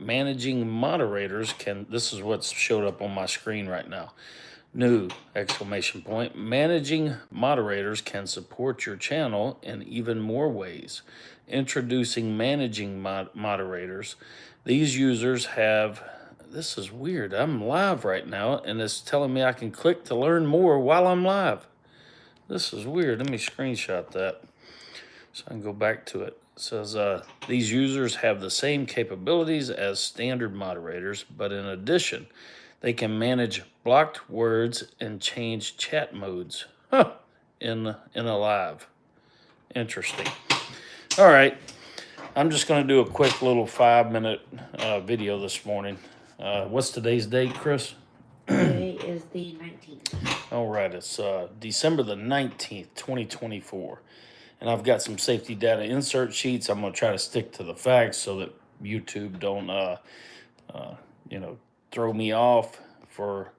managing moderators can, this is what's showed up on my screen right now. New exclamation point. Managing moderators can support your channel in even more ways. Introducing managing moderators. These users have, this is weird. I'm live right now and it's telling me I can click to learn more while I'm live. This is weird. Let me screenshot that so I can go back to it. It says these users have the same capabilities as standard moderators, but in addition, they can manage blocked words and change chat modes in a live. Interesting. All right, I'm just going to do a quick little 5-minute video this morning. What's today's date, Chris? Today is the 19th. All right, it's December the 19th, 2024. And I've got some safety data insert sheets. I'm going to try to stick to the facts so that YouTube don't, throw me off for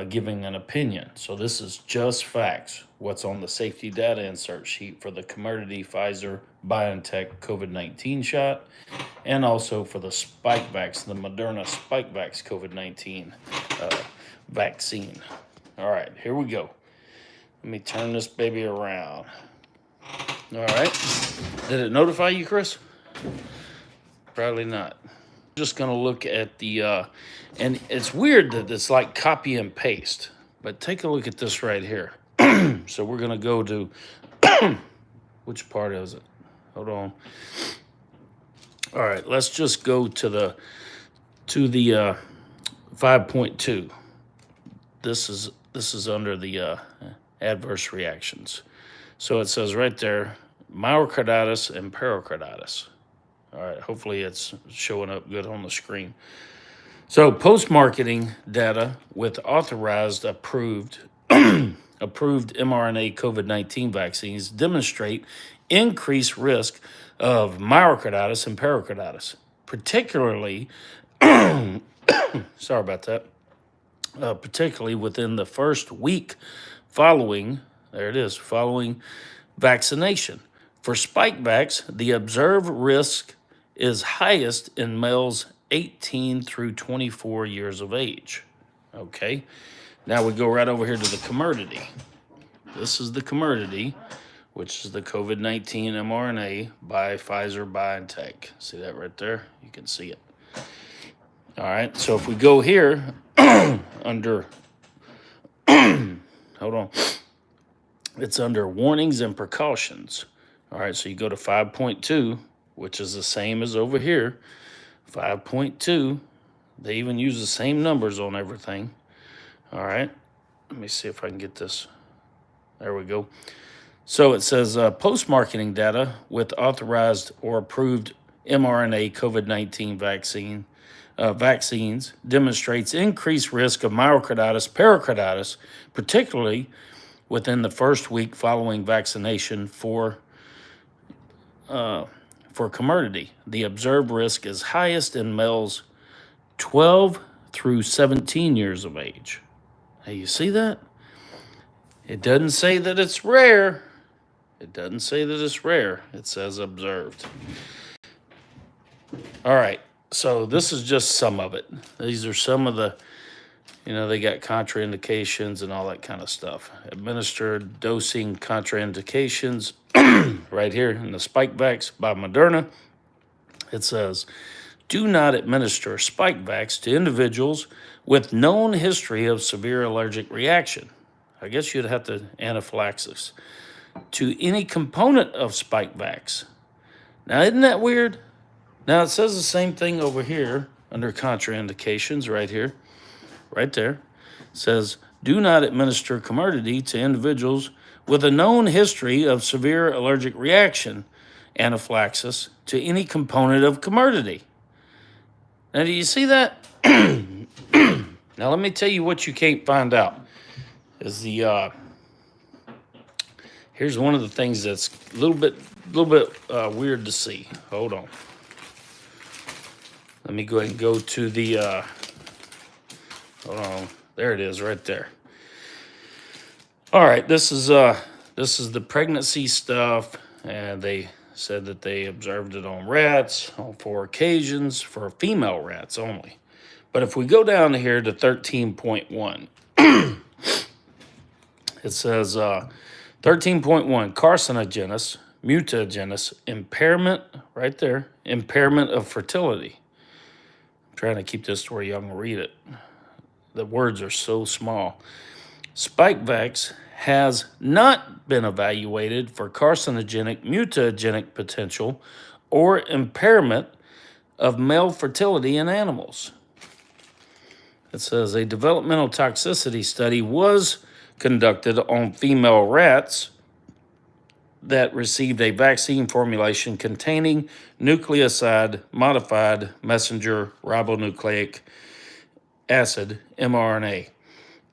giving an opinion. So this is just facts. What's on the safety data insert sheet for the Comirnaty Pfizer BioNTech COVID-19 shot, and also for the Spikevax, the Moderna Spikevax COVID-19 vaccine. All right, here we go. Let me turn this baby around. All right. Did it notify you, Chris? Probably not. Just going to look at the, and it's weird that it's like copy and paste, but take a look at this right here. So we're going to go to, which part is it? Hold on. All right, let's just go to the 5.2. This is under the adverse reactions. So it says right there, myocarditis and pericarditis. All right, hopefully it's showing up good on the screen. So post-marketing data with authorized approved mRNA COVID-19 vaccines demonstrate increased risk of myocarditis and pericarditis, particularly, sorry about that, particularly within the first week following, there it is, following vaccination. For Spikevax, the observed risk is highest in males 18 through 24 years of age. Okay, now we go right over here to the Comirnaty. This is the Comirnaty, which is the COVID-19 mRNA by Pfizer BioNTech. See that right there? You can see it. All right, so if we go here under, hold on, it's under warnings and precautions. All right, so you go to 5.2, which is the same as over here. 5.2, they even use the same numbers on everything. All right, let me see if I can get this. There we go. So it says post-marketing data with authorized or approved mRNA COVID-19 vaccines demonstrates increased risk of myocarditis, pericarditis, particularly within the first week following vaccination for Comirnaty. The observed risk is highest in males 12 through 17 years of age. Now, you see that? It doesn't say that it's rare. It doesn't say that it's rare. It says observed. All right, so this is just some of it. These are some of the, they got contraindications and all that kind of stuff. Administered dosing contraindications. Right here in the Spikevax by Moderna, it says, do not administer Spikevax to individuals with known history of severe allergic reaction. I guess you'd have to anaphylaxis to any component of Spikevax. Now, isn't that weird? Now, it says the same thing over here under contraindications right here, right there. It says, do not administer Comirnaty to individuals with a known history of severe allergic reaction, anaphylaxis, to any component of Comirnaty. Now, do you see that? Now, let me tell you what you can't find out. Is the here's one of the things that's a little bit weird to see. Hold on. Let me go ahead and go to the hold on. There it is, right there. All right, this is the pregnancy stuff, and they said that they observed it on rats on 4 occasions for female rats only. But if we go down here to 13.1, it says 13.1, carcinogenous, mutagenous, impairment, right there, impairment of fertility. I'm trying to keep this to where y'all can read it. The words are so small. Spikevax has not been evaluated for carcinogenic, mutagenic potential or impairment of male fertility in animals. It says a developmental toxicity study was conducted on female rats that received a vaccine formulation containing nucleoside modified messenger ribonucleic acid, mRNA,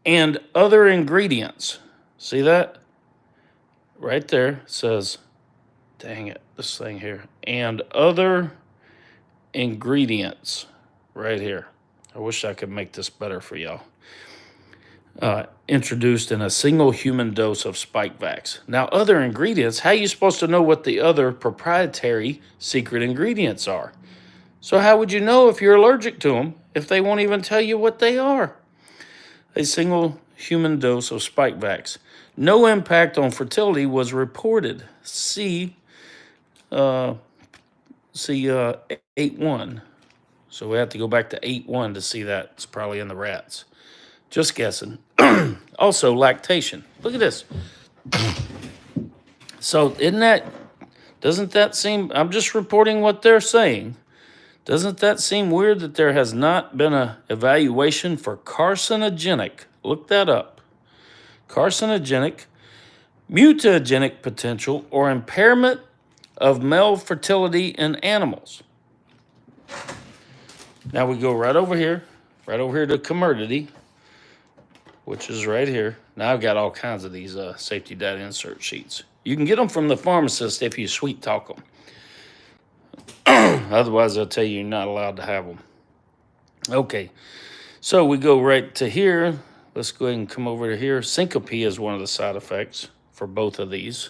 and other ingredients. See that? Right there it says, dang it, this thing here. And other ingredients right here. I wish I could make this better for y'all. Introduced in a single human dose of Spikevax. Now, other ingredients, how are you supposed to know what the other proprietary secret ingredients are? So how would you know if you're allergic to them if they won't even tell you what they are? A single human dose of Spikevax. No impact on fertility was reported. See 8.1. So we have to go back to 8.1 to see that. It's probably in the rats. Just guessing. Also, lactation. Look at this. So doesn't that seem, I'm just reporting what they're saying. Doesn't that seem weird that there has not been an evaluation for carcinogenic? Look that up. Carcinogenic, mutagenic potential, or impairment of male fertility in animals. Now we go right over here to commodity, which is right here. Now I've got all kinds of these safety data insert sheets. You can get them from the pharmacist if you sweet talk them. Otherwise, they'll tell you you're not allowed to have them. Okay, so we go right to here. Let's go ahead and come over to here. Syncope is one of the side effects for both of these.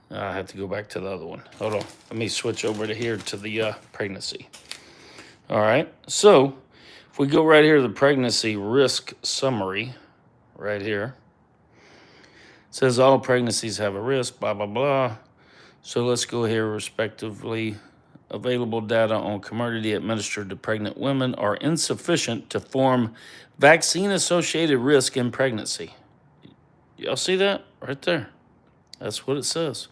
I have to go back to the other one. Hold on. Let me switch over to here to the pregnancy. All right, so if we go right here to the pregnancy risk summary, right here, it says all pregnancies have a risk, blah, blah, blah. So let's go here, respectively. Available data on commodity administered to pregnant women are insufficient to form vaccine-associated risk in pregnancy. Y'all see that? Right there. That's what it says.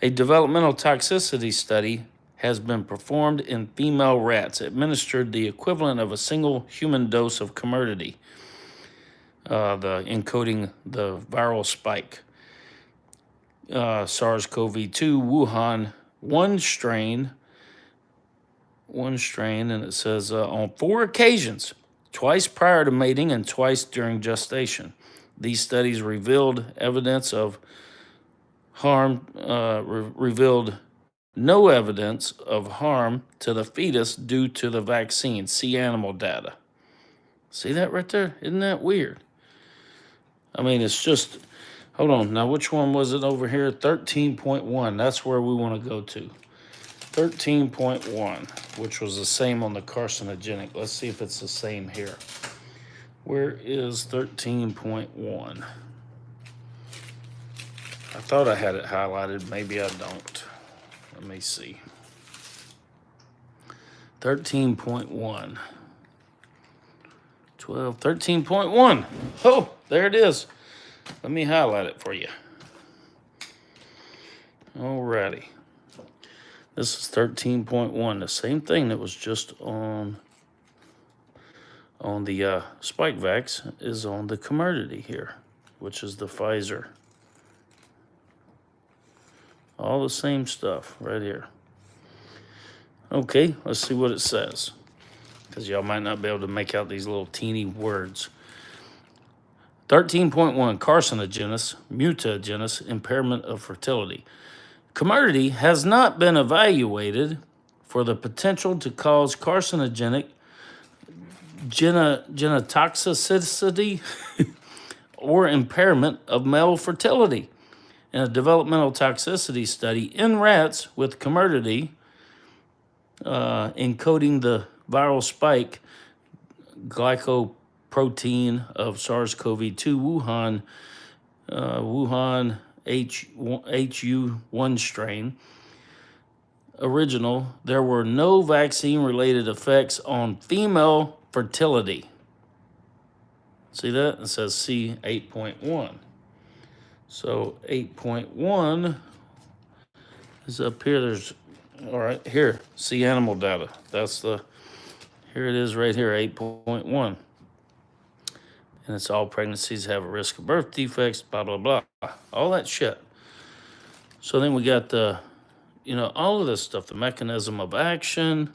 A developmental toxicity study has been performed in female rats, administered the equivalent of a single human dose of commodity, encoding the viral spike. SARS-CoV-2 Wuhan one strain, and it says on 4 occasions, twice prior to mating and twice during gestation. These studies revealed evidence of harm, revealed no evidence of harm to the fetus due to the vaccine. See animal data. See that right there? Isn't that weird? I mean, it's just, hold on. Now, which one was it over here? 13.1. That's where we want to go to. 13.1, which was the same on the carcinogenic. Let's see if it's the same here. Where is 13.1? I thought I had it highlighted. Maybe I don't. Let me see. 13.1. 13.1. Oh, there it is. Let me highlight it for you. Alrighty. This is 13.1, the same thing that was just on the Spikevax is on the commodity here, which is the Pfizer. All the same stuff right here. Okay, let's see what it says, because y'all might not be able to make out these little teeny words. 13.1, carcinogenous, mutagenous, impairment of fertility. Commodity has not been evaluated for the potential to cause carcinogenic genotoxicity or impairment of male fertility. in a developmental toxicity study in rats with Comirnaty encoding the viral spike glycoprotein of SARS-CoV-2 Wuhan HU1 strain original, there were no vaccine-related effects on female fertility. See that? It says C 8.1. So 8.1 is up here. There's, all right, here, see animal data. That's the, here it is right here, 8.1. And it's all pregnancies have a risk of birth defects, blah, blah, blah. All that shit. So then we got the, all of this stuff, the mechanism of action,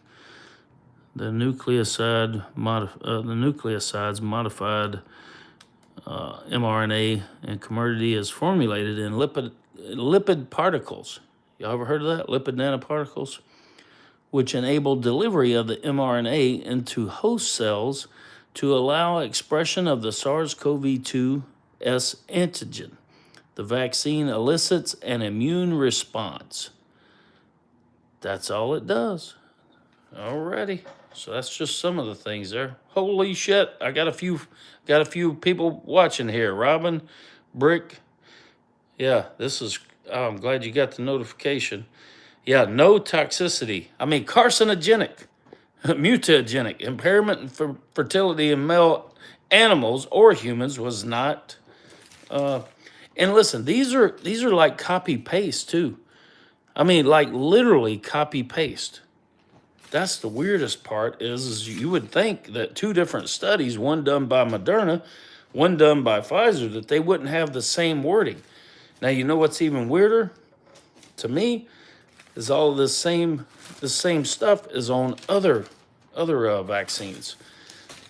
the nucleosides modified mRNA and Comirnaty is formulated in lipid particles. Y'all ever heard of that? Lipid nanoparticles, which enable delivery of the mRNA into host cells to allow expression of the SARS-CoV-2 S antigen. The vaccine elicits an immune response. That's all it does. Alrighty. So that's just some of the things there. Holy shit! I got a few people watching here. Robin, Brick. Yeah, this is. Oh, I'm glad you got the notification. Yeah, no toxicity. I mean, carcinogenic, mutagenic, impairment in fertility in male animals or humans was not. And listen, these are like copy paste too. I mean, like literally copy paste. That's the weirdest part is you would think that two different studies, one done by Moderna, one done by Pfizer, that they wouldn't have the same wording. Now, you know what's even weirder to me is all of the same stuff is on other vaccines.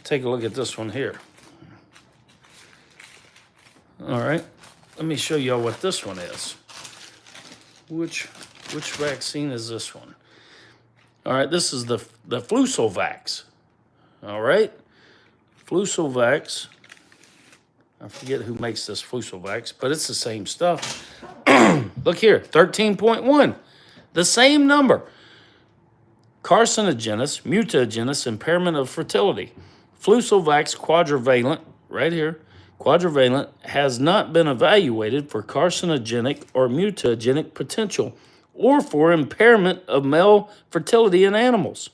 Take a look at this one here. All right, let me show y'all what this one is. Which vaccine is this one? All right, this is the Flucelvax. All right, Flucelvax. I forget who makes this Flucelvax, but it's the same stuff. Look here, 13.1, the same number. Carcinogenous, mutagenous, impairment of fertility. Flucelvax quadrivalent, right here, quadrivalent has not been evaluated for carcinogenic or mutagenic potential or for impairment of male fertility in animals.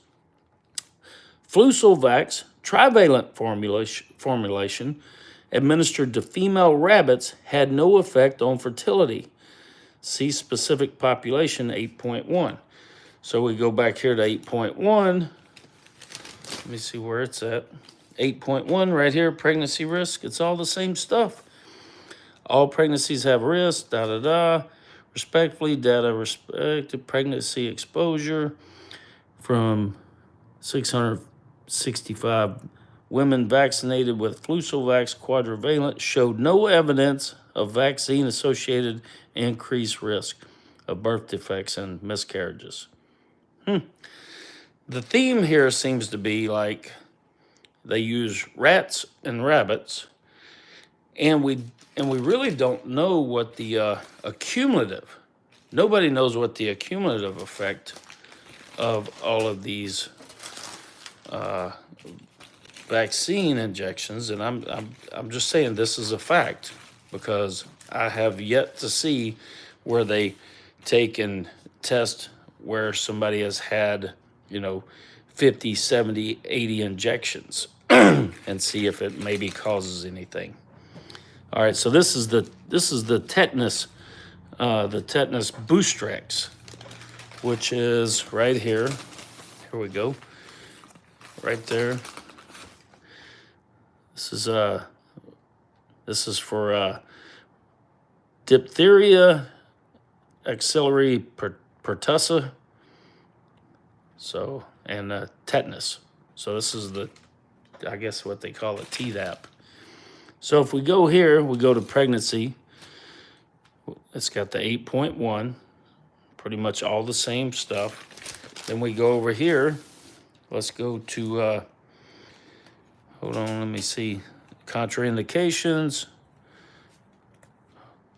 Flucelvax trivalent formulation administered to female rabbits had no effect on fertility. See specific population 8.1. So we go back here to 8.1. Let me see where it's at. 8.1 right here, pregnancy risk. It's all the same stuff. All pregnancies have risk, Respectfully, data respected pregnancy exposure from 665 women vaccinated with Flucelvax quadrivalent showed no evidence of vaccine-associated increased risk of birth defects and miscarriages. The theme here seems to be like they use rats and rabbits, and we really don't know what the accumulative. Nobody knows what the accumulative effect of all of these vaccine injections, and I'm just saying this is a fact because I have yet to see where they take and test where somebody has had 50, 70, 80 injections and see if it maybe causes anything. All right, so this is the tetanus Boostrex, which is right here. Here we go, right there. This is for diphtheria, axillary pertussis, so and tetanus. So this is I guess what they call a Tdap. So if we go here, we go to pregnancy. It's got the 8.1, pretty much all the same stuff. Then we go over here. Let's go to, hold on, let me see. Contraindications.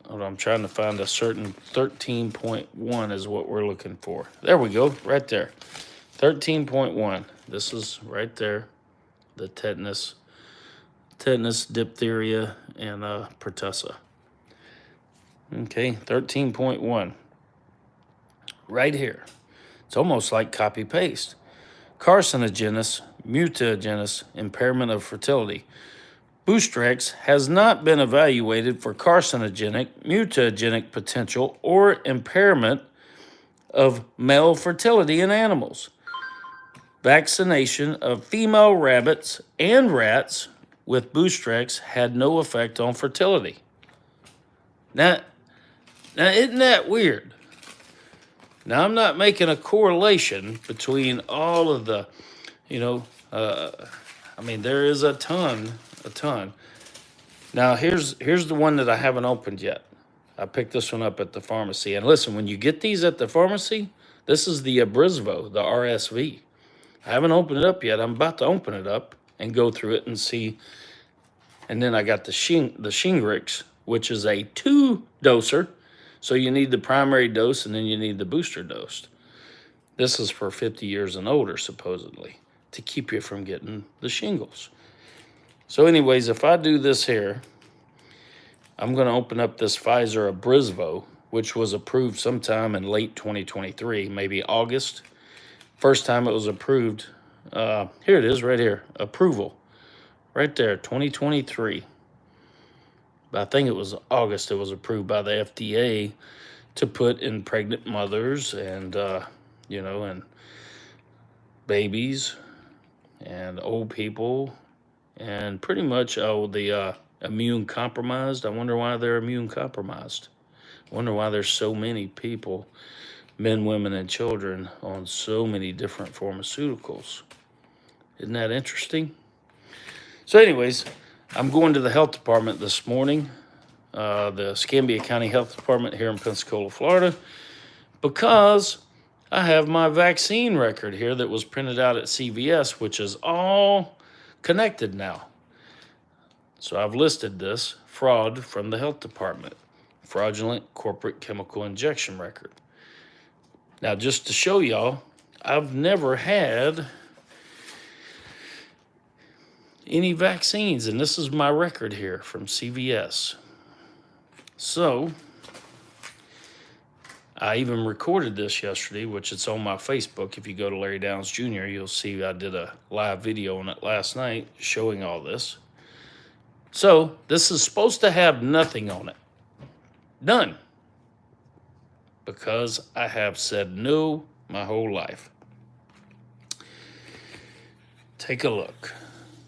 hold on, I'm trying to find a certain 13.1 is what we're looking for. There we go, right there. 13.1. This is right there. The tetanus, diphtheria, and pertussis. Okay, 13.1. Right here. It's almost like copy paste. Carcinogenous, mutagenous, impairment of fertility. Boostrix has not been evaluated for carcinogenic, mutagenic potential, or impairment of male fertility in animals. Vaccination of female rabbits and rats with Boostrix had no effect on fertility. Now, isn't that weird? Now, I'm not making a correlation between all of the, there is a ton. Now, here's the one that I haven't opened yet. I picked this one up at the pharmacy. And listen, when you get these at the pharmacy, this is the Abrisvo, the RSV. I haven't opened it up yet. I'm about to open it up and go through it and see. And then I got the Shingrix, which is a 2-doser. So you need the primary dose and then you need the booster dose. This is for 50 years and older, supposedly, to keep you from getting the shingles. So anyways, if I do this here, I'm going to open up this Pfizer Abrisvo, which was approved sometime in late 2023, maybe August. First time it was approved. Here it is right here. Approval. Right there, 2023. I think it was August it was approved by the FDA to put in pregnant mothers and, and babies and old people and pretty much the immune compromised. I wonder why they're immune compromised. I wonder why there's so many people, men, women, and children, on so many different pharmaceuticals. Isn't that interesting? So anyways, I'm going to the health department this morning, the Escambia County Health Department here in Pensacola, Florida, because I have my vaccine record here that was printed out at CVS, which is all connected now. So I've listed this fraud from the health department, fraudulent corporate chemical injection record. Now, just to show y'all, I've never had any vaccines, and this is my record here from CVS. So I even recorded this yesterday, which it's on my Facebook. If you go to Larry Downs Jr., you'll see I did a live video on it last night showing all this. So this is supposed to have nothing on it. None. Because I have said no my whole life. Take a look.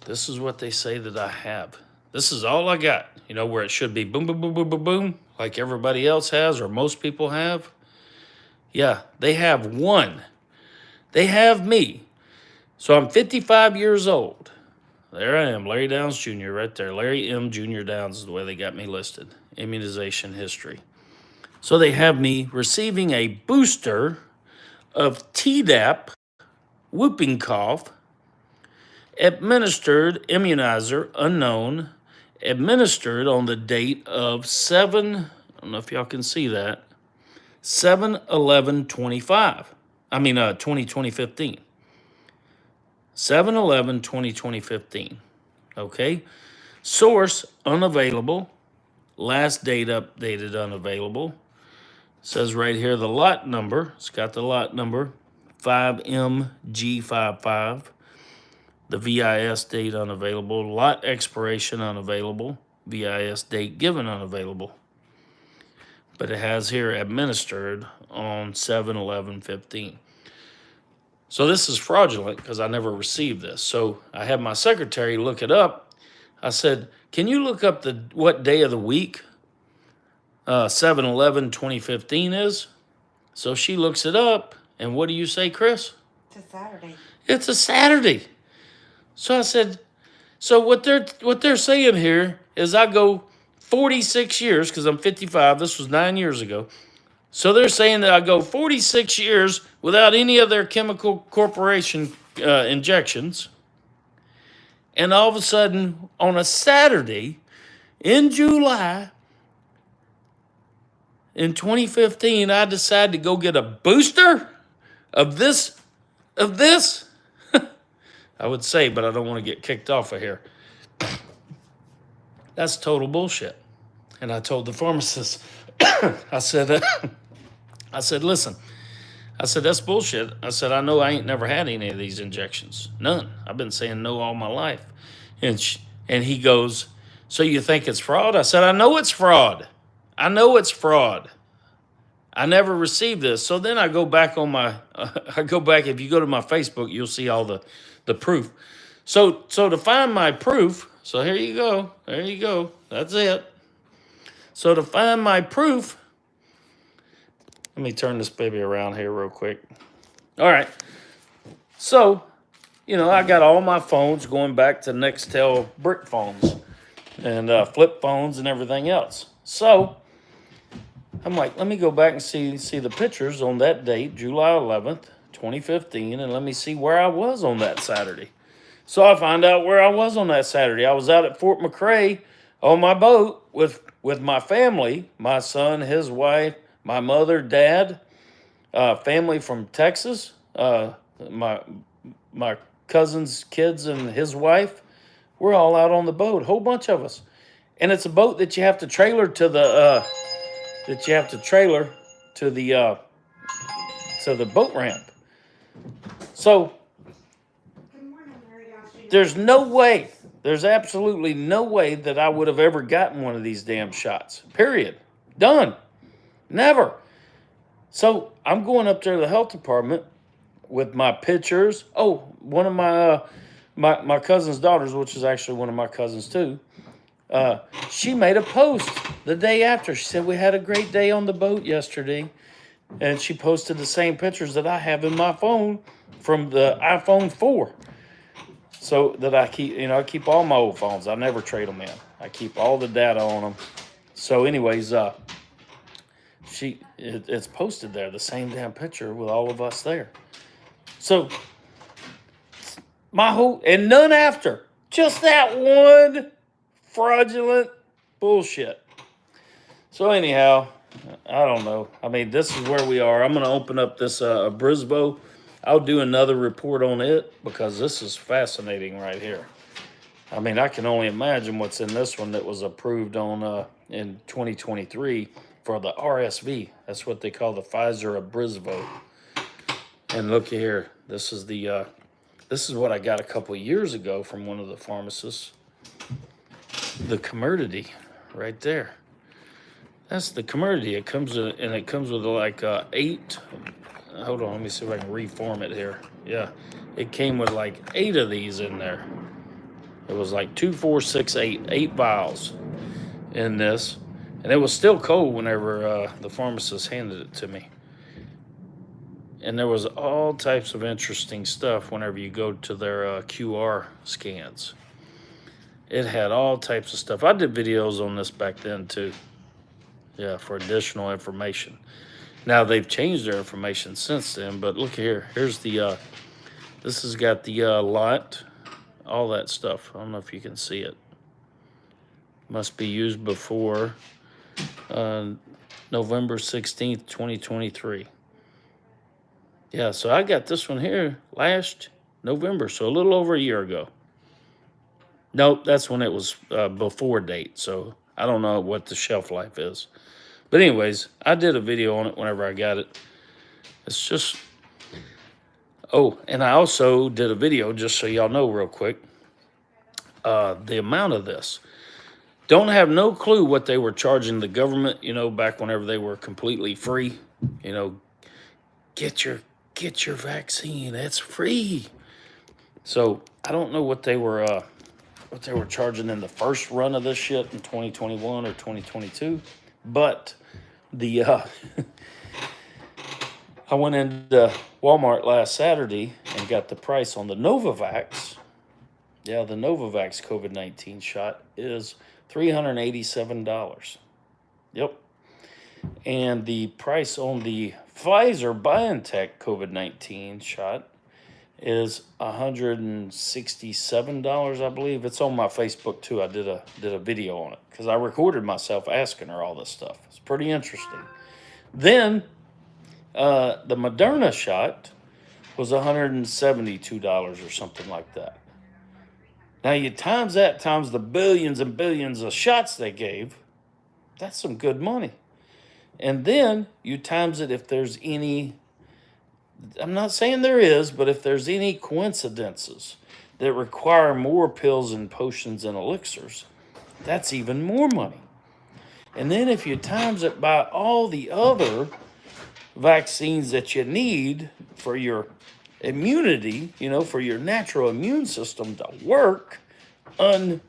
This is what they say that I have. This is all I got. You know, where it should be boom, boom, boom, boom, boom, boom, like everybody else has or most people have. Yeah, they have one. They have me. So I'm 55 years old. There I am, Larry Downs Jr. right there. Larry M. Jr. Downs is the way they got me listed. Immunization history. So they have me receiving a booster of Tdap, whooping cough, administered immunizer unknown, administered on the date of 7, I don't know if y'all can see that, 7/11/25. 2015. 7/11/2015. Okay? Source unavailable. Last date updated unavailable. Says right here the lot number. It's got the lot number 5MG55. The VIS date unavailable. Lot expiration unavailable. VIS date given unavailable. But it has here administered on 7/11/15. So this is fraudulent because I never received this. So I had my secretary look it up. I said, can you look up what day of the week 7/11/2015 is? So she looks it up. And what do you say, Chris? It's a Saturday. It's a Saturday. So I said, so what they're saying here is I go 46 years, because I'm 55, this was 9 years ago. So they're saying that I go 46 years without any of their chemical corporation injections. And all of a sudden, on a Saturday in July, in 2015, I decided to go get a booster of this, I would say, but I don't want to get kicked off of here. That's total bullshit. And I told the pharmacist, I said, listen, I said, that's bullshit. I said, I know I ain't never had any of these injections. None. I've been saying no all my life. And he goes, so you think it's fraud? I said, I know it's fraud. I know it's fraud. I never received this. So then I go back on my, if you go to my Facebook, you'll see all the proof. So to find my proof, so here you go. There you go. That's it. So to find my proof, let me turn this baby around here real quick. All right. So, I got all my phones going back to Nextel brick phones and flip phones and everything else. So I'm like, let me go back and see the pictures on that date, July 11th, 2015, and let me see where I was on that Saturday. So I find out where I was on that Saturday. I was out at Fort McRae on my boat with my family, my son, his wife, my mother, dad, family from Texas, my cousin's kids and his wife. We're all out on the boat, a whole bunch of us. And it's a boat that you have to trailer to the boat ramp. So there's absolutely no way that I would have ever gotten one of these damn shots. Period. Done. Never. So I'm going up there to the health department with my pictures. Oh, one of my cousin's daughters, which is actually one of my cousins too, she made a post the day after. She said, we had a great day on the boat yesterday. And she posted the same pictures that I have in my phone from the iPhone 4. So that I keep all my old phones. I never trade them in. I keep all the data on them. So anyways, it's posted there, the same damn picture with all of us there. So and none after. Just that one fraudulent bullshit. So anyhow, I don't know. I mean, this is where we are. I'm going to open up this Brisbo. I'll do another report on it because this is fascinating right here. I mean, I can only imagine what's in this one that was approved on in 2023 for the RSV. That's what they call the Pfizer Brisbo. And look here. This is what I got a couple of years ago from one of the pharmacists. The Commodity right there. That's the Commodity. It comes with like 8. Hold on, let me see if I can reform it here. Yeah, it came with like 8 of these in there. It was like 2, 4, 6, 8 vials in this, and it was still cold whenever the pharmacist handed it to me. And there was all types of interesting stuff whenever you go to their QR scans. It had all types of stuff. I did videos on this back then too. Yeah, for additional information. Now they've changed their information since then, but look here. Here's the, this has got the lot, all that stuff. I don't know if you can see it. Must be used before November 16th, 2023. Yeah, so I got this one here last November, so a little over a year ago. Nope, that's when it was before date, so I don't know what the shelf life is. But anyways, I did a video on it whenever I got it. It's just... Oh, and I also did a video, just so y'all know real quick, the amount of this. Don't have no clue what they were charging the government, back whenever they were completely free. Get your vaccine, it's free. So I don't know what they were charging in the first run of this shit in 2021 or 2022. But I went into Walmart last Saturday and got the price on the Novavax. Yeah, the Novavax COVID-19 shot is $387. Yep. And the price on the Pfizer BioNTech COVID-19 shot is $167, I believe. It's on my Facebook too. I did a video on it because I recorded myself asking her all this stuff. It's pretty interesting. Then the Moderna shot was $172 or something like that. Now you times that times the billions and billions of shots they gave, that's some good money. And then you times it if there's any, I'm not saying there is, but if there's any coincidences that require more pills and potions and elixirs, that's even more money. And then if you times it by all the other vaccines that you need for your immunity, for your natural immune system to work unnaturally.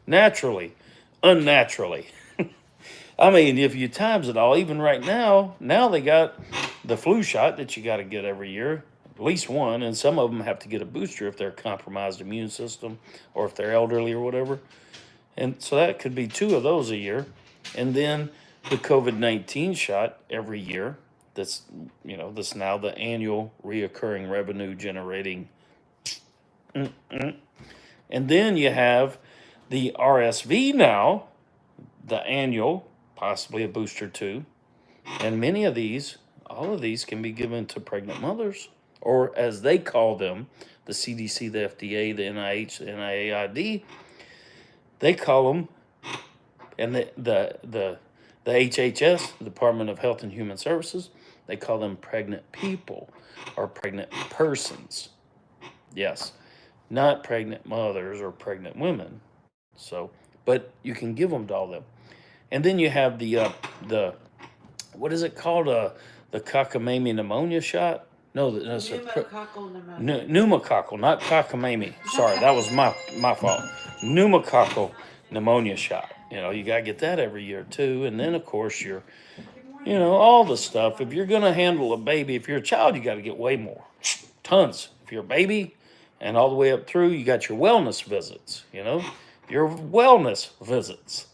Naturally, unnaturally. I mean, if you times it all, even right now they got the flu shot that you got to get every year, at least one, and some of them have to get a booster if they're a compromised immune system or if they're elderly or whatever. And so that could be 2 of those a year. And then the COVID-19 shot every year. That's now the annual reoccurring revenue generating. And then you have the RSV now, the annual, possibly a booster too. And all of these can be given to pregnant mothers, or as they call them, the CDC, the FDA, the NIH, the NIAID, they call them, and the HHS, the Department of Health and Human Services, they call them pregnant people or pregnant persons. Yes, not pregnant mothers or pregnant women. So, but you can give them to all them. And then you have the what is it called? The cockamamie pneumonia shot? No, that's Pneumococcal pneumonia. Pneumococcal, not cockamamie. Sorry, that was my fault. Pneumococcal pneumonia shot. You got to get that every year too. And then, of course, all the stuff. If you're going to handle a baby, if you're a child, you got to get way more. Tons. If you're a baby and all the way up through, you got your wellness visits, your wellness visits,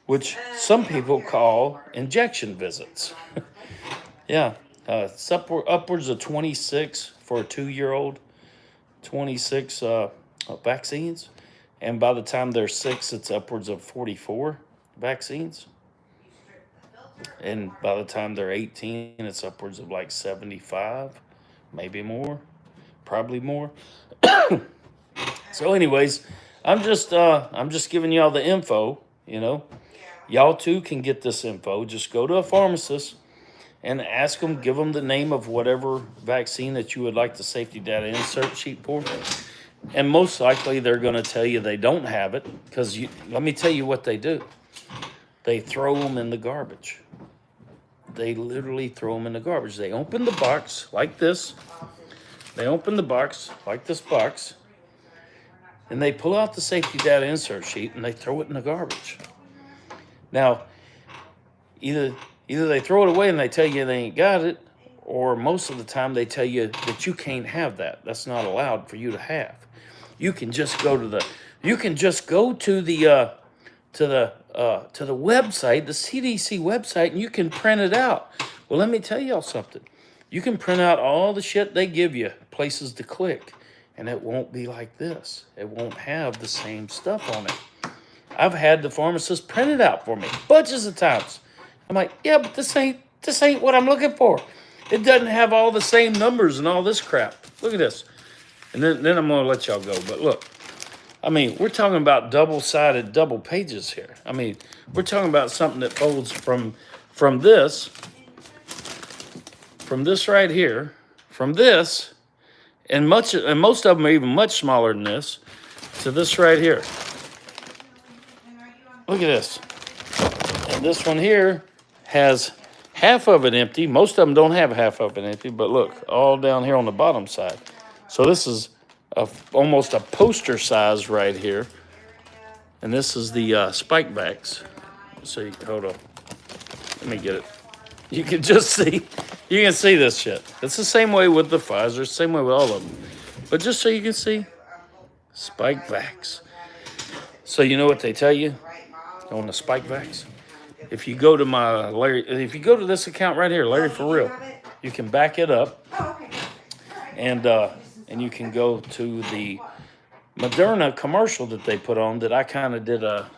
which some people call injection visits. Yeah. It's upwards of 26 for a 2-year-old, 26 vaccines. And by the time they're 6, it's upwards of 44 vaccines. And by the time they're 18, it's upwards of like 75, maybe more, probably more. So anyways, I'm just giving y'all the info, Y'all too can get this info. Just go to a pharmacist and ask them, give them the name of whatever vaccine that you would like the safety data insert sheet for. And most likely they're going to tell you they don't have it, because let me tell you what they do. They throw them in the garbage. They literally throw them in the garbage. They open the box like this. They open the box like this box, and they pull out the safety data insert sheet and they throw it in the garbage. Now, either they throw it away and they tell you they ain't got it, or most of the time they tell you that you can't have that. That's not allowed for you to have. You can just go to the website, the CDC website, and you can print it out. Well, let me tell y'all something. You can print out all the shit they give you, places to click, and it won't be like this. It won't have the same stuff on it. I've had the pharmacist print it out for me bunches of times. I'm like, yeah, but this ain't what I'm looking for. It doesn't have all the same numbers and all this crap. Look at this. And then I'm going to let y'all go. But look, we're talking about double-sided, double pages here. We're talking about something that folds from this right here, from this, and most of them are even much smaller than this, to this right here. Look at this. And this one here has half of it empty. Most of them don't have half of it empty, but look, all down here on the bottom side. So this is almost a poster size right here. And this is the Spikevax. So hold on. Let me get it. You can just see, this shit. It's the same way with the Pfizer, same way with all of them. But just so you can see, Spikevax. So you know what they tell you on the Spikevax? If you go to this account right here, Larry ForReal, you can back it up, and you can go to the Moderna commercial that they put on that I kind of did a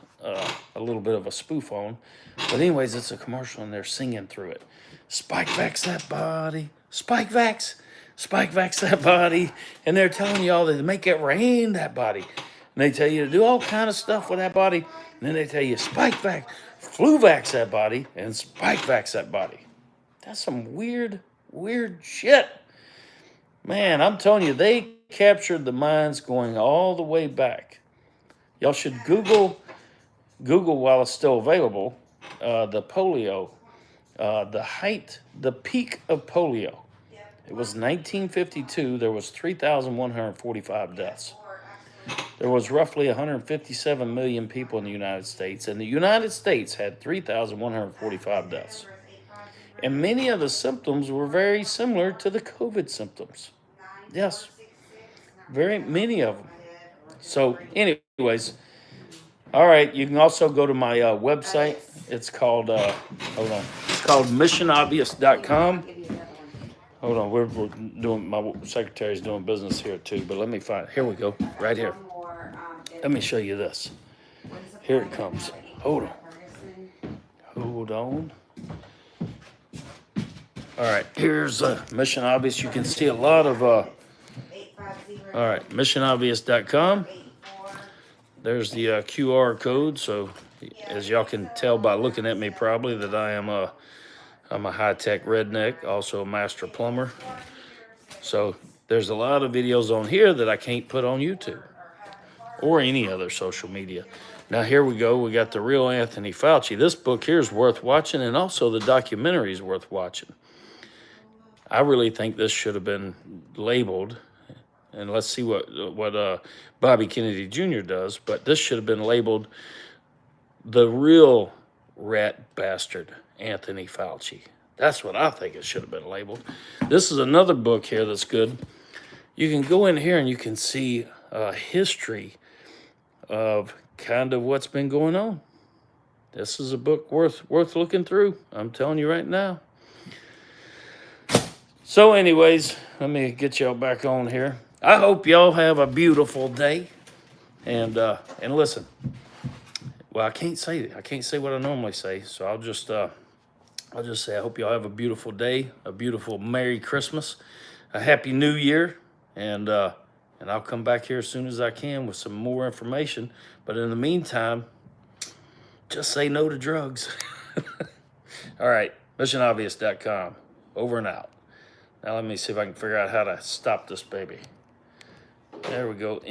a little bit of a spoof on. But anyways, it's a commercial and they're singing through it. Spike vax that body. Spike vax. Spike vax that body. And they're telling y'all to make it rain that body. And they tell you to do all kind of stuff with that body. And then they tell you spike vax, flu vax that body, and spike vax that body. That's some weird, weird shit. Man, I'm telling you, they captured the minds going all the way back. Y'all should Google while it's still available, the polio, the peak of polio. It was 1952. There was 3,145 deaths. There was roughly 157 million people in the United States, and the United States had 3,145 deaths. And many of the symptoms were very similar to the COVID symptoms. Yes, very many of them. So, anyways, all right. You can also go to my website. It's called hold on. It's called missionobvious.com. Hold on. We're doing. My secretary's doing business here too. But let me find. Here we go. Right here. Let me show you this. Here it comes. Hold on. Hold on. All right. Here's Mission Obvious. You can see a lot of. All right. Missionobvious.com. There's the QR code. So, as y'all can tell by looking at me, probably that I'm a high-tech redneck, also a master plumber. So there's a lot of videos on here that I can't put on YouTube or any other social media. Now here we go. We got the real Anthony Fauci. This book here is worth watching, and also the documentary is worth watching. I really think this should have been labeled, and let's see what Bobby Kennedy Jr. does, but this should have been labeled the real rat bastard, Anthony Fauci. That's what I think it should have been labeled. This is another book here that's good. You can go in here and you can see a history of kind of what's been going on. This is a book worth looking through. I'm telling you right now. So anyways, let me get y'all back on here. I hope y'all have a beautiful day. And listen, well, I can't say what I normally say, so I'll just say I hope y'all have a beautiful day, a beautiful Merry Christmas, a Happy New Year, and I'll come back here as soon as I can with some more information. But in the meantime, just say no to drugs. All right, missionobvious.com. Over and out. Now let me see if I can figure out how to stop this baby. There we go.